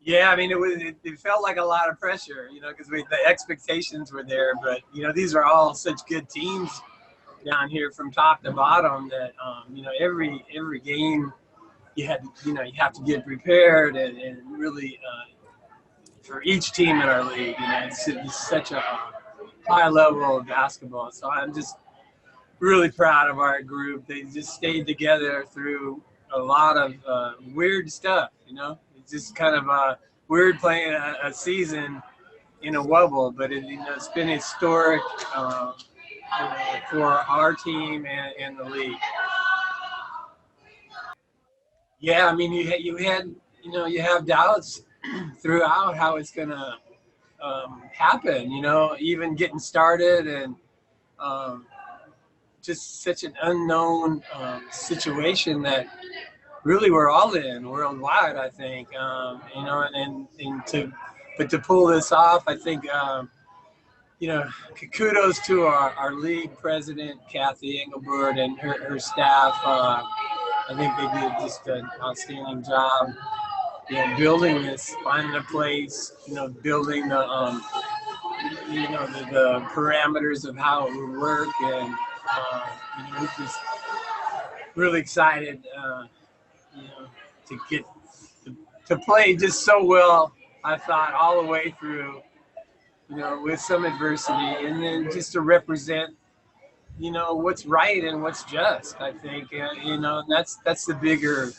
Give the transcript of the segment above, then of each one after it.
Yeah, I mean, it felt like a lot of pressure, because the expectations were there. But these are all such good teams down here from top to bottom that every game you have to get prepared and really for each team in our league. It's such a high level of basketball. So I'm just really proud of our group. They just stayed together through a lot of weird stuff. It's just kind of weird playing a season in a wobble, but it's been historic for our team and the league. Yeah, I mean, you have doubts throughout how it's gonna happen. Even getting started and just such an unknown situation that really we're all in worldwide. I think, but to pull this off, I think. Kudos to our league president, Kathy Engelbert, and her staff. I think they did just an outstanding job, building this, finding a place, building the parameters of how it would work, and we're just really excited, to get to play just so well. I thought all the way through, with some adversity, and then just to represent, what's right and what's just. I think, that's the bigger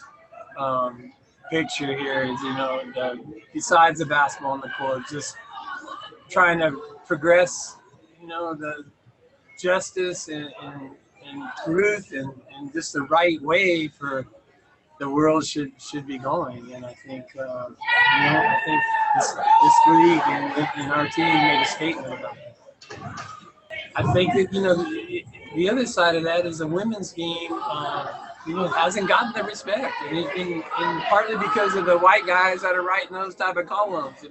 picture here is, besides the basketball on the court, just trying to progress, the justice and truth and just the right way for the world should be going. And I think, this league and our team made a statement about it. I think that, the other side of that is the women's game, hasn't gotten the respect, and partly because of the white guys that are writing those type of columns.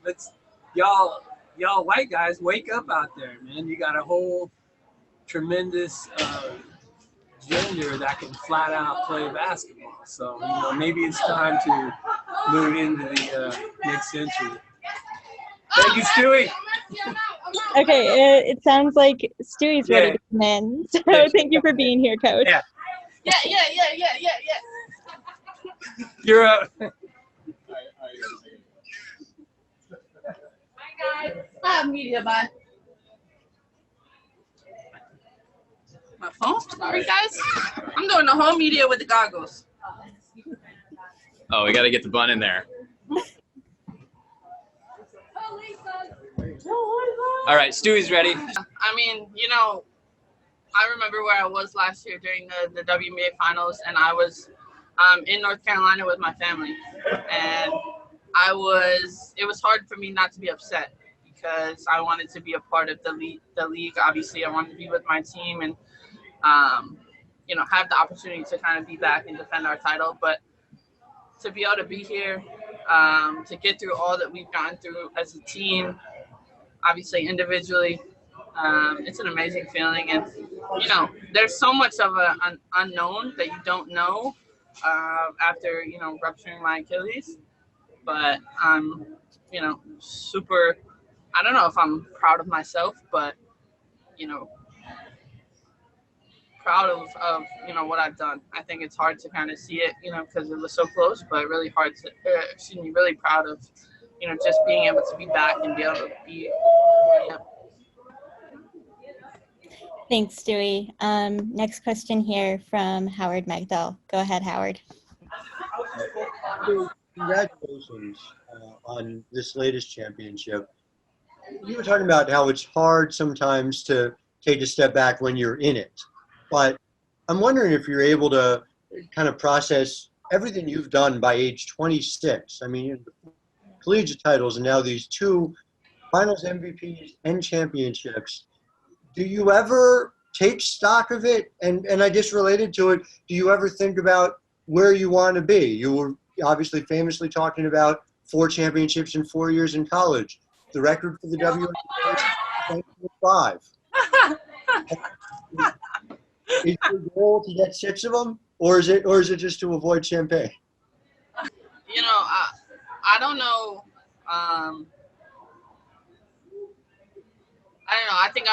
Let's y'all white guys wake up out there, man. You got a whole tremendous gender that can flat out play basketball. So maybe it's time to move into the next century. Thank you, Stewie. Okay, it sounds like Stewie's ready to come in. So thank you for being here, Coach. Yeah. You're up. Hi, guys. I have media, bye. My phone? Sorry, guys. I'm doing the whole media with the goggles. Oh, we got to get the bun in there. All right, Stewie's ready. I mean, I remember where I was last year during the WNBA Finals, and I was in North Carolina with my family. And it was hard for me not to be upset because I wanted to be a part of the league. Obviously, I wanted to be with my team and, have the opportunity to kind of be back and defend our title. But to be able to be here, to get through all that we've gone through as a team, obviously individually, it's an amazing feeling. And, there's so much of an unknown that you don't know after, rupturing my Achilles. But I'm, super, I don't know if I'm proud of myself, but, proud of what I've done. I think it's hard to kind of see it, because it was so close, but really really proud of, just being able to be back and be able to be. Yeah. Thanks, Stewie. Next question here from Howard Magdal. Go ahead, Howard. Congratulations on this latest championship. You were talking about how it's hard sometimes to take a step back when you're in it. But I'm wondering if you're able to kind of process everything you've done by age 26. I mean, collegiate titles and now these two finals MVPs and championships. Do you ever take stock of it? And I guess related to it, do you ever think about where you want to be? You were obviously famously talking about 4 championships in 4 years in college. The record for the WNBA is 5. Is your goal to get 6 of them, or is it just to avoid champagne? I don't know. I don't know. I think,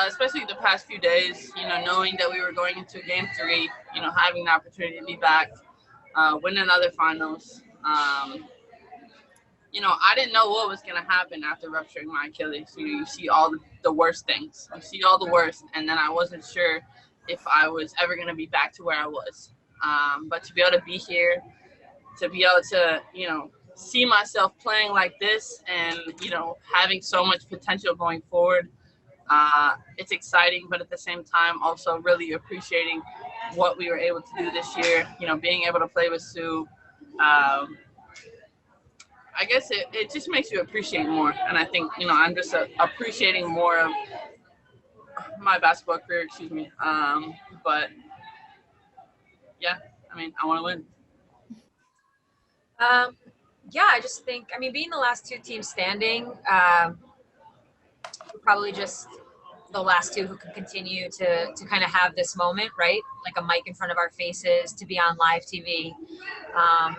especially the past few days, knowing that we were going into Game 3, having the opportunity to be back, win another finals. I didn't know what was going to happen after rupturing my Achilles. You see all the worst things. You see all the worst, and then I wasn't sure if I was ever going to be back to where I was. But to be able to be here, to be able to, see myself playing like this and, having so much potential going forward, it's exciting, but at the same time, also really appreciating what we were able to do this year. Being able to play with Sue, I guess it just makes you appreciate more. And I think, I'm just appreciating more of my basketball career, excuse me. But yeah, I want to win. Yeah, I just think, being the last two teams standing, probably just the last two who can continue to kind of have this moment, right? Like a mic in front of our faces, to be on live TV,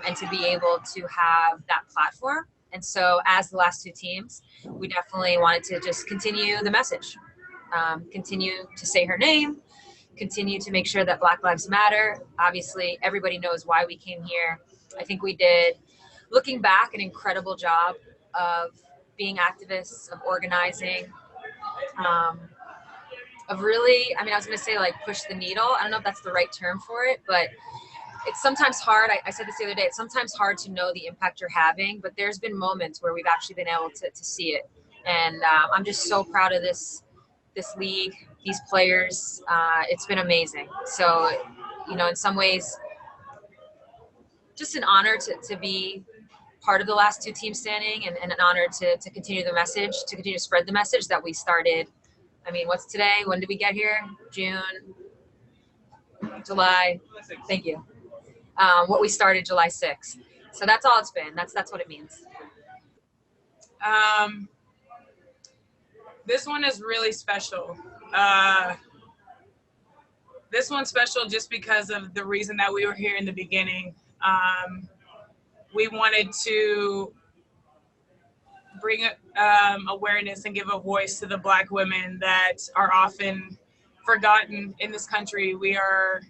and to be able to have that platform. And so as the last two teams, we definitely wanted to just continue the message, continue to say her name, continue to make sure that Black Lives Matter. Obviously, everybody knows why we came here. I think we did, looking back, an incredible job of being activists, of organizing, of really, I was going to say like push the needle. I don't know if that's the right term for it, but it's sometimes hard. I said this the other day, it's sometimes hard to know the impact you're having, but there's been moments where we've actually been able to see it. And I'm just so proud of this league, these players. It's been amazing. So, in some ways, just an honor to be part of the last two teams standing, and an honor to continue the message, to continue to spread the message that we started. What's today? When did we get here? June, July. Thank you. What we started July 6th. So that's all it's been. That's what it means. This one is really special. This one's special just because of the reason that we were here in the beginning. We wanted to bring awareness and give a voice to the Black women that are often forgotten in this country. We are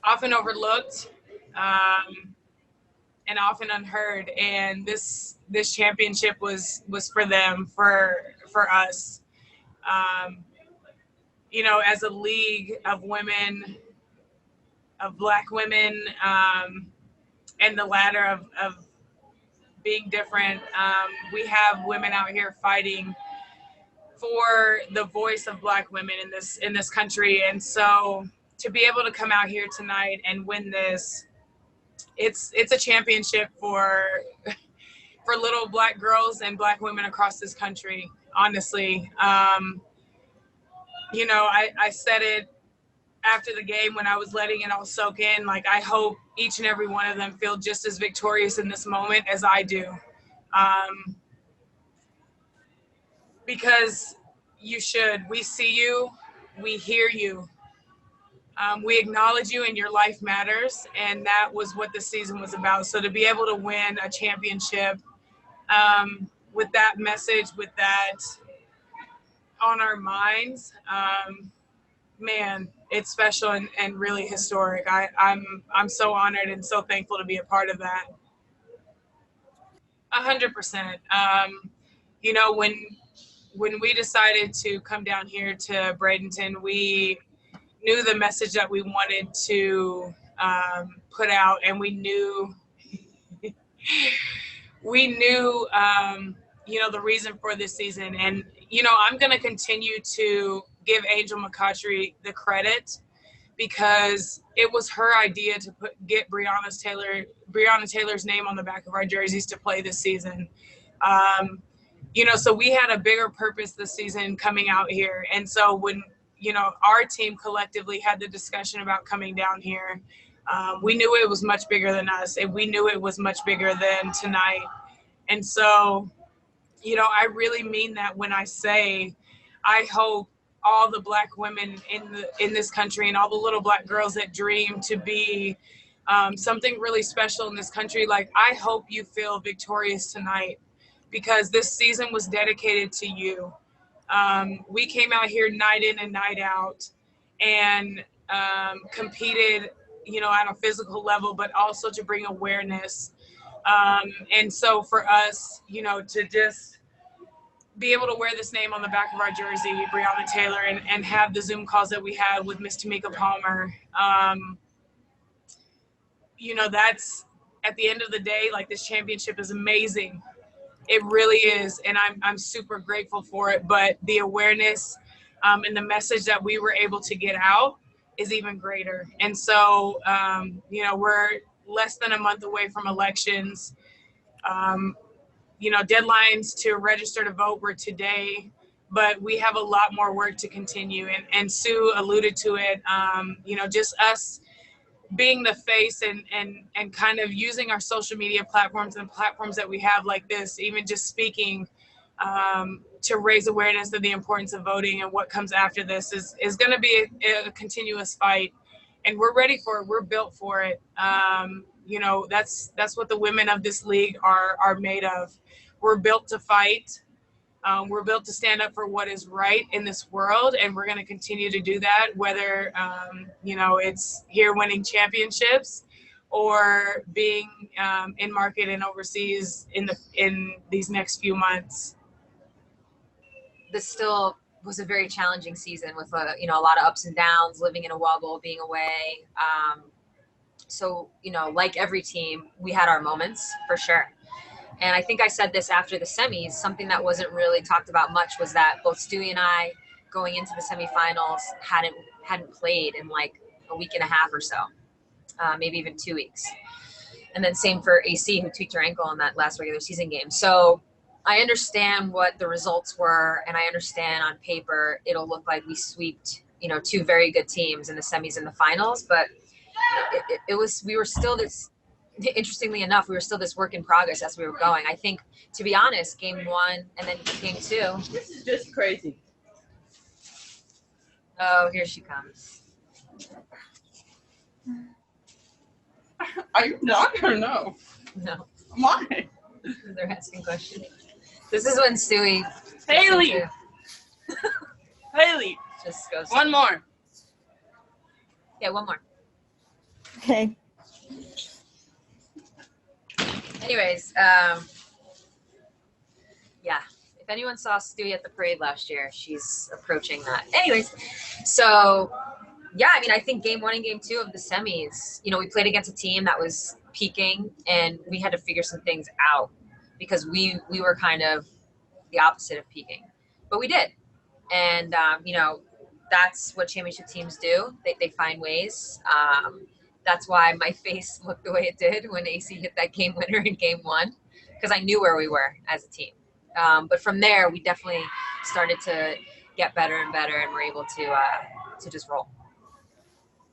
often overlooked and often unheard. And this championship was for them, for us. As a league of women, of Black women, and the ladder of being different, we have women out here fighting for the voice of Black women in this country. And so to be able to come out here tonight and win this, it's a championship for little Black girls and Black women across this country, honestly. I said it after the game when I was letting it all soak in. Like, I hope each and every one of them feel just as victorious in this moment as I do. Because you should. We see you, we hear you, we acknowledge you, and your life matters. And that was what the season was about. So to be able to win a championship with that message, with that on our minds, man, it's special and really historic. I'm so honored and so thankful to be a part of that. 100%. When we decided to come down here to Bradenton, we knew the message that we wanted to put out, and we knew the reason for this season. And I'm going to continue to give Angel McCoughtry the credit, because it was her idea to get Breanna Taylor's name on the back of our jerseys to play this season. So we had a bigger purpose this season coming out here. And so when, our team collectively had the discussion about coming down here, we knew it was much bigger than us, and we knew it was much bigger than tonight. And so, I really mean that when I say, I hope all the Black women in this country, and all the little Black girls that dream to be something really special in this country. Like, I hope you feel victorious tonight because this season was dedicated to you. We came out here night in and night out and competed, you know, at a physical level, but also to bring awareness. And so for us, you know, to just be able to wear this name on the back of our jersey, Breanna Taylor, and have the Zoom calls that we had with Miss Tamika Palmer, you know, that's at the end of the day, like, this championship is amazing. It really is. And I'm super grateful for it. But the awareness and the message that we were able to get out is even greater. And so, you know, we're less than a month away from elections. You know, deadlines to register to vote were today, but we have a lot more work to continue. And Sue alluded to it, you know, just us being the face and kind of using our social media platforms and platforms that we have like this, even just speaking to raise awareness of the importance of voting and what comes after this is going to be a continuous fight. And we're ready for it. We're built for it. You know, that's what the women of this league are made of. We're built to fight. We're built to stand up for what is right in this world, and we're going to continue to do that, whether, you know, it's here winning championships or being in market and overseas in these next few months. This still was a very challenging season with, you know, a lot of ups and downs, living in a wobble, being away. So, you know, like every team, we had our moments for sure. And I think I said this after the semis, something that wasn't really talked about much was that both Stewie and I, going into the semifinals, hadn't played in like a week and a half or so, maybe even 2 weeks. And then same for AC, who tweaked her ankle in that last regular season game. So I understand what the results were, and I understand on paper it'll look like we sweeped, you know, two very good teams in the semis and the finals, but we were still this, interestingly enough, we were still this work in progress as we were going. I think, to be honest, game one and then game two. This is just crazy. Oh, here she comes. Are you not or no? No, Why? they're asking questions. This is when Stewie. Haley! Haley! Just goes. One more. Yeah, one more. Okay. Anyways, yeah, if anyone saw Stewie at the parade last year, she's approaching that. Anyways, so yeah, I mean, I think game one and game two of the semis, you know, we played against a team that was peaking, and we had to figure some things out because we were kind of the opposite of peaking, but we did. And, you know, that's what championship teams do. They find ways. That's why my face looked the way it did when AC hit that game winner in game one, because I knew where we were as a team. But from there, we definitely started to get better and better, and we're able to just roll.